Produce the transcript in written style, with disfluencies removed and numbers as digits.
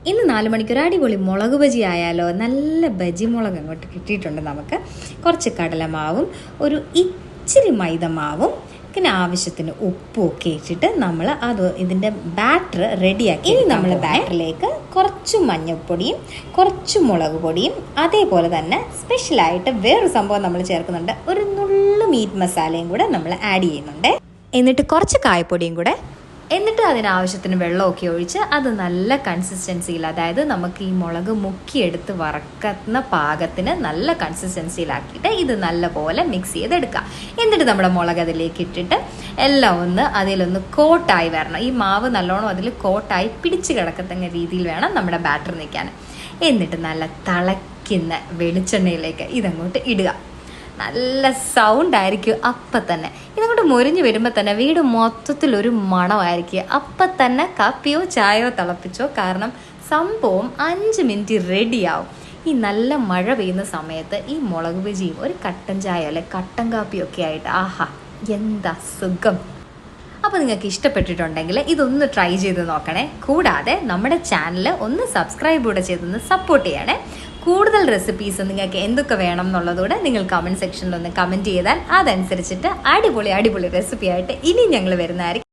ഇന്ന് 4 മണിക്ക് ഒരു അടിപൊളി മുളക് ബജി ആയാലോ. നല്ല ബജി മുളക് അങ്ങോട്ട് കിട്ടിയിട്ടുണ്ട്. നമുക്ക് കുറച്ച് കടലമാവും ഒരു ഇച്ചിരി മൈദമാവും പിന്നെ ആവശ്യത്തിന് ഉപ്പും ഒക്കെ ഇട്ടിട്ട് നമ്മൾ ഇതിൻ്റെ ബാറ്റർ റെഡിയാക്കി. ഇനി നമ്മൾ ബാറ്ററിലേക്ക് കുറച്ച് മഞ്ഞൾപ്പൊടിയും കുറച്ച് മുളക് പൊടിയും അതേപോലെ തന്നെ സ്പെഷ്യലായിട്ട് വേറൊരു സംഭവം നമ്മൾ ചേർക്കുന്നുണ്ട്. ഒരു നുള്ളു മീറ്റ് മസാലയും കൂടെ നമ്മൾ ആഡ് ചെയ്യുന്നുണ്ട്. എന്നിട്ട് കുറച്ച് കായപ്പൊടിയും കൂടെ, എന്നിട്ട് അതിനാവശ്യത്തിന് വെള്ളമൊക്കെ ഒഴിച്ച് അത് നല്ല കൺസിസ്റ്റൻസിയിൽ, അതായത് നമുക്ക് ഈ മുളക് മുക്കിയെടുത്ത് വറക്കുന്ന പാകത്തിന് നല്ല കൺസിസ്റ്റൻസിയിലാക്കിയിട്ട് ഇത് നല്ലപോലെ മിക്സ് ചെയ്തെടുക്കുക. എന്നിട്ട് നമ്മുടെ മുളക് അതിലേക്ക് ഇട്ടിട്ട് എല്ലാം അതിലൊന്ന് കോട്ടായി വരണം. ഈ മാവ് നല്ലോണം അതിൽ കോട്ടായി പിടിച്ച് കിടക്കത്തക്ക രീതിയിൽ വേണം നമ്മുടെ ബാറ്റർ നിൽക്കാൻ. എന്നിട്ട് നല്ല തിളയ്ക്കുന്ന വെളിച്ചെണ്ണയിലേക്ക് ഇതങ്ങോട്ട് ഇടുക. നല്ല സൗണ്ട് ആയിരിക്കും. അപ്പം തന്നെ ഇതങ്ങോട്ട് മൊരിഞ്ഞ് വരുമ്പോൾ തന്നെ വീട് മൊത്തത്തിലൊരു മണമായിരിക്കും. അപ്പം തന്നെ കാപ്പിയോ ചായയോ തിളപ്പിച്ചോ, കാരണം സംഭവം 5 മിനിറ്റ് റെഡിയാവും. ഈ നല്ല മഴ പെയ്യുന്ന സമയത്ത് ഈ മുളക് ബജിയും ഒരു കട്ടൻ ചായ അല്ലെ കട്ടൻ കാപ്പിയും ഒക്കെ ആയിട്ട് ആഹാ എന്താ സുഖം. അപ്പോൾ നിങ്ങൾക്ക് ഇഷ്ടപ്പെട്ടിട്ടുണ്ടെങ്കിൽ ഇതൊന്ന് ട്രൈ ചെയ്ത് നോക്കണേ. കൂടാതെ നമ്മുടെ ചാനൽ ഒന്ന് സബ്സ്ക്രൈബ് കൂടെ ചെയ്തൊന്ന് സപ്പോർട്ട് ചെയ്യണേ. കൂടുതൽ റെസിപ്പീസ് നിങ്ങൾക്ക് എന്തൊക്കെ വേണം എന്നുള്ളതോടെ നിങ്ങൾ കമൻറ്റ് സെക്ഷനിൽ ഒന്ന് കമൻറ്റ് ചെയ്താൽ അതനുസരിച്ചിട്ട് അടിപൊളി റെസിപ്പി ആയിട്ട് ഇനി ഞങ്ങൾ വരുന്നതായിരിക്കും.